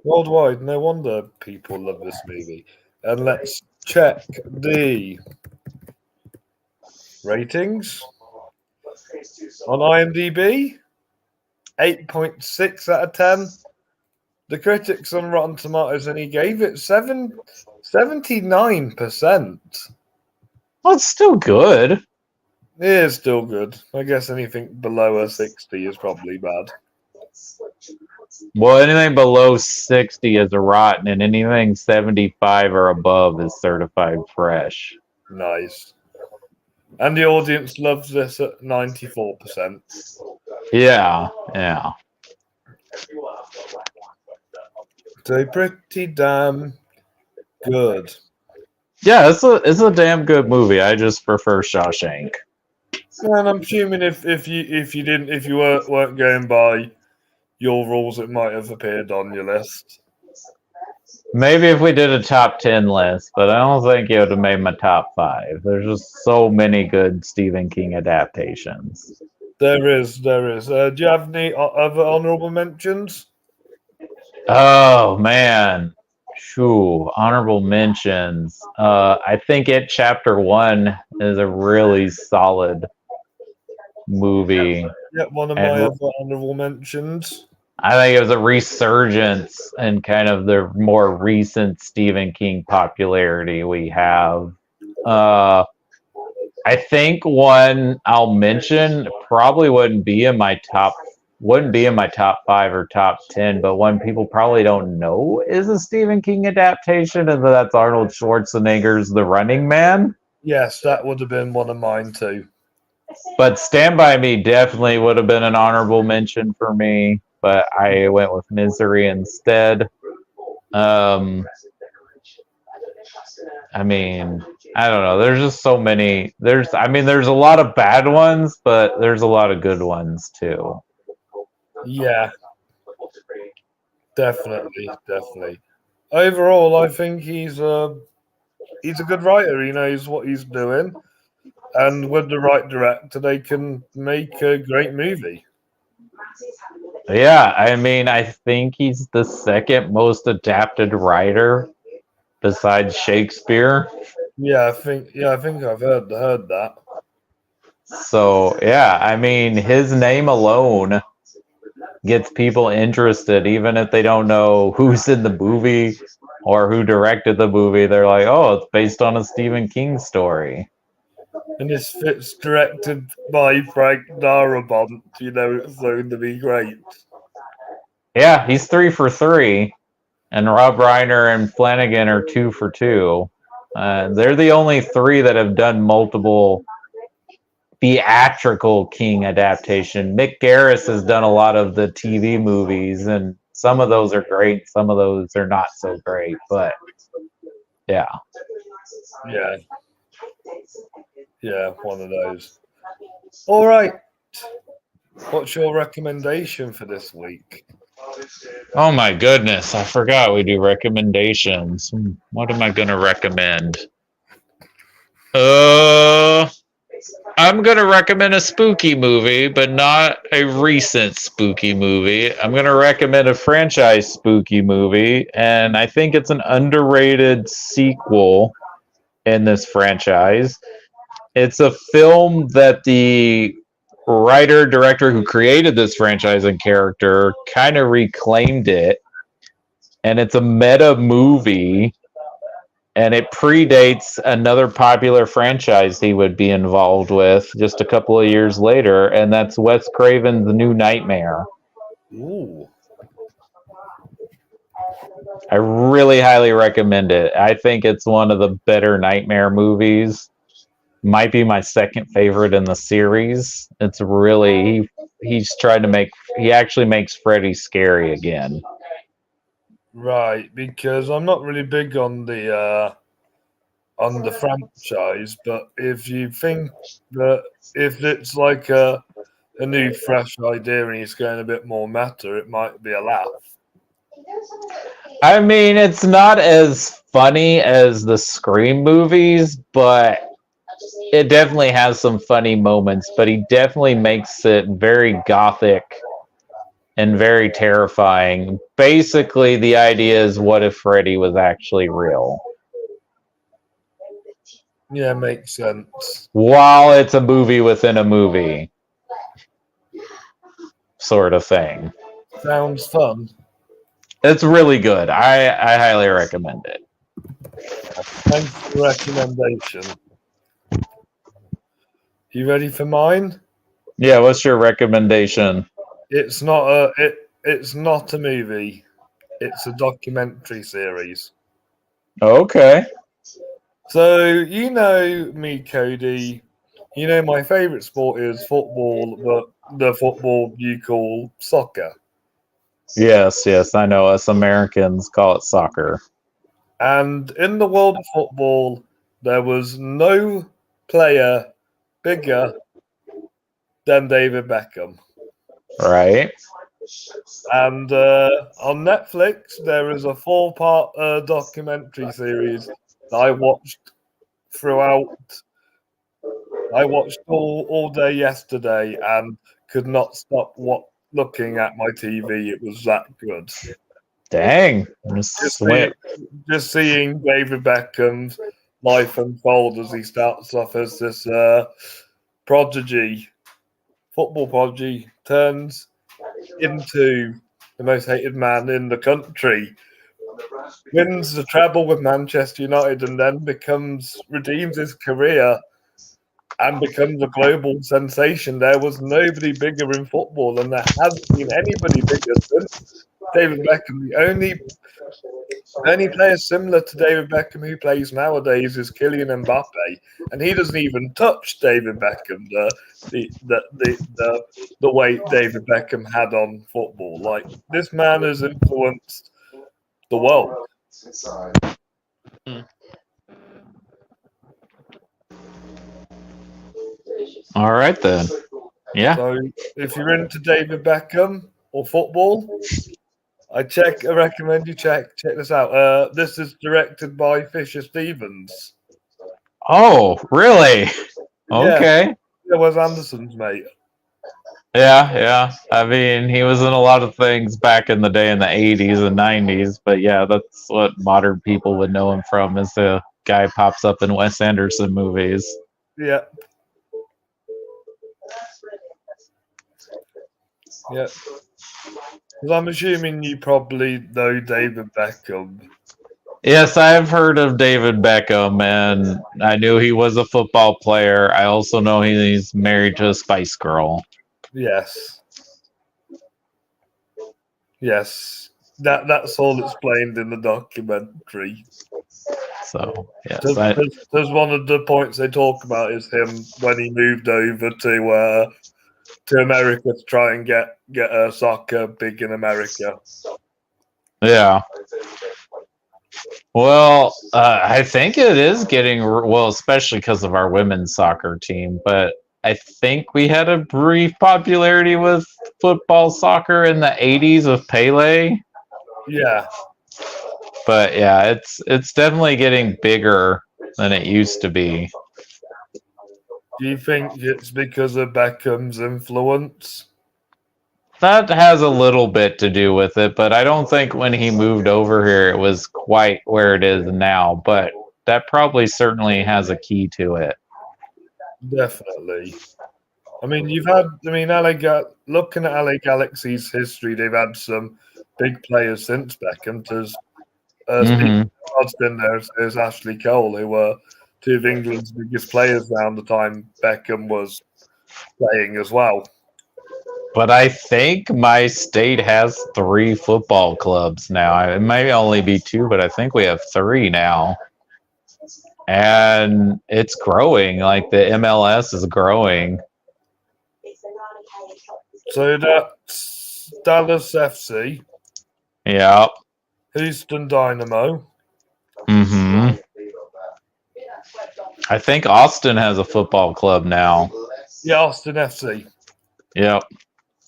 Worldwide, no wonder people love this movie. And let's check the ratings on IMDb. 8.6 out of 10. The critics on Rotten Tomatoes, and he gave it 79%. Well, it's still good. It is still good. I guess anything below a 60 is probably bad. Well, anything below 60 is a rotten, and anything 75 or above is certified fresh. Nice. And the audience loves this at 94%. Yeah. So pretty damn good. Yeah, it's a damn good movie. I just prefer Shawshank. And I'm assuming if you weren't going by your rules, it might have appeared on your list. Maybe if we did a top 10 list, but I don't think it would have made my top 5. There's just so many good Stephen King adaptations. There is. Do you have any other honorable mentions? Oh man, honorable mentions. I think Chapter 1 is a really solid movie. Yeah, one of my other honorable mentions. I think it was a resurgence in kind of the more recent Stephen King popularity we have. I think one I'll mention probably wouldn't be in my top 5 or top 10, but one people probably don't know is a Stephen King adaptation, and that's Arnold Schwarzenegger's The Running Man. Yes, that would have been one of mine too. But Stand By Me definitely would have been an honorable mention for me, but I went with Misery instead. I mean, I don't know. There's just so many. There's a lot of bad ones, but there's a lot of good ones too. Yeah, definitely. Overall, I think he's a good writer. He knows what he's doing, and with the right director, they can make a great movie. Yeah, I mean, I think he's the second most adapted writer besides Shakespeare. Yeah, I think I've heard that. So yeah, I mean, his name alone gets people interested, even if they don't know who's in the movie or who directed the movie. They're like, oh, it's based on a Stephen King story. And it's directed by Frank Darabont. It's going to be great. Yeah, he's 3 for 3, and Rob Reiner and Flanagan are 2 for 2. They're the only 3 that have done multiple theatrical King adaptation. Mick Garris has done a lot of the TV movies, and some of those are great, some of those are not so great, but yeah. Yeah, one of those. All right. What's your recommendation for this week? Oh my goodness, I forgot we do recommendations. What am I going to recommend? I'm going to recommend a spooky movie, but not a recent spooky movie. I'm going to recommend a franchise spooky movie, and I think it's an underrated sequel in this franchise. It's a film that the writer, director who created this franchise and character kind of reclaimed it, and it's a meta movie and it predates another popular franchise he would be involved with just a couple of years later, and that's Wes Craven's The New Nightmare. Ooh. I really highly recommend it. I think it's one of the better Nightmare movies. Might be my second favorite in the series. It's really he's trying to he actually makes Freddy scary again. Right, because I'm not really big on the franchise, but if you think that if it's like a new fresh idea and he's going a bit more meta, it might be a laugh. I mean, it's not as funny as the Scream movies, but it definitely has some funny moments, but he definitely makes it very gothic and very terrifying. Basically, the idea is, what if Freddy was actually real? Yeah, makes sense. While it's a movie within a movie, sort of thing. Sounds fun. It's really good. I highly recommend it. Thanks for the recommendation. You ready for mine? Yeah, what's your recommendation? It's not a movie. It's a documentary series. Okay. So you know me, Cody. You know my favourite sport is football, but the football you call soccer. Yes, I know. Us Americans call it soccer. And in the world of football, there was no player bigger than David Beckham. Right. And on Netflix, there is a 4-part documentary series that I watched throughout. I watched all day yesterday and could not stop looking at my TV. It was that good. Dang. Just seeing David Beckham's life unfold as he starts off as this prodigy, football prodigy, turns into the most hated man in the country, wins the treble with Manchester United, and then redeems his career and becomes a global sensation. There was nobody bigger in football, and there hasn't been anybody bigger since David Beckham. The only player similar to David Beckham who plays nowadays is Kylian Mbappe, and he doesn't even touch David Beckham. The weight David Beckham had on football, like this man has influenced the world. All right then. Yeah. So if you're into David Beckham or football, I recommend you check this out. This is directed by Fisher Stevens. Oh, really? Okay. Yeah, Wes Anderson's mate. Yeah. I mean, he was in a lot of things back in the day in the 80s and 90s, but yeah, that's what modern people would know him from, is the guy pops up in Wes Anderson movies. Yeah. Yeah. Because I'm assuming you probably know David Beckham. Yes, I've heard of David Beckham, and I knew he was a football player. I also know he's married to a Spice Girl. Yes. That's all explained in the documentary. So, yes. There's one of the points they talk about is him when he moved over to America to try and get soccer big in America. Yeah. Well, I think it is getting, well, especially because of our women's soccer team, but I think we had a brief popularity with football soccer in the 80s with Pele. Yeah. But yeah, it's definitely getting bigger than it used to be. Do you think it's because of Beckham's influence? That has a little bit to do with it, but I don't think when he moved over here it was quite where it is now, but that probably certainly has a key to it. Definitely. I mean, looking at LA Galaxy's history, they've had some big players since Beckham. There's Speaking Hmm. of Austin, there's Ashley Cole, who were two of England's biggest players around the time Beckham was playing as well. But I think my state has 3 football clubs now. It may only be 2, but I think we have 3 now. And it's growing. Like the MLS is growing. So that's Dallas FC, Yeah. Houston Dynamo. Hmm. I think Austin has a football club now. Yeah, Austin FC. Yep.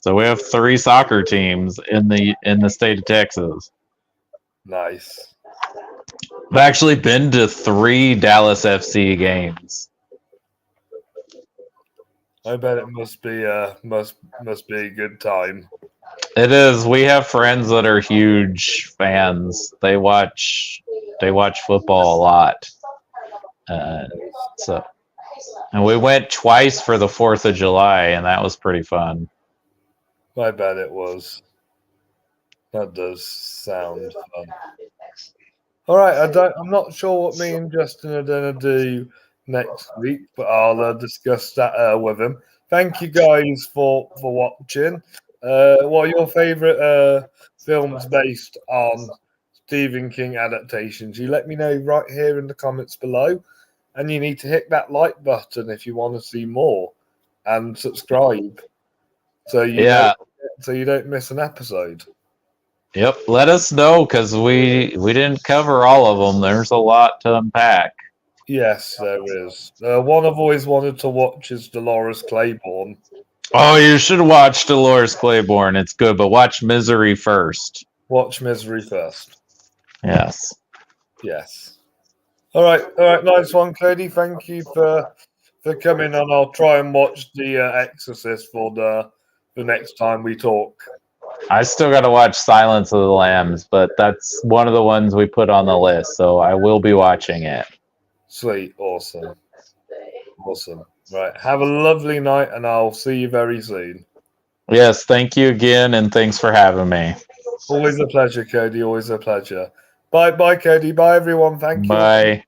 So we have 3 soccer teams in the state of Texas. Nice. I've actually been to 3 Dallas FC games. I bet it must be must be a good time. It is. We have friends that are huge fans. They watch football a lot. So, and we went twice for the 4th of July, and that was pretty fun. I bet it was. That does sound fun. All right, I'm not sure what me and Justin are gonna do next week, but I'll discuss that with him. Thank you guys for watching. What are your favorite films based on Stephen King adaptations? You let me know right here in the comments below, and you need to hit that like button if you want to see more, and subscribe so you don't miss an episode. Yep. Let us know because we didn't cover all of them. There's a lot to unpack. Yes, there is. One I've always wanted to watch is Dolores Claiborne. Oh, you should watch Dolores Claiborne. It's good, but watch Misery first. Watch Misery first. Yes. Yes. All right, nice one, Cody. Thank you for coming on. I'll try and watch The Exorcist for the next time we talk. I still got to watch Silence of the Lambs, but that's one of the ones we put on the list, so I will be watching it. Sweet, awesome. Right, have a lovely night, and I'll see you very soon. Yes, thank you again, and thanks for having me. Always a pleasure, Cody. Always a pleasure. Bye, Cody. Bye, everyone. Thank you. Bye.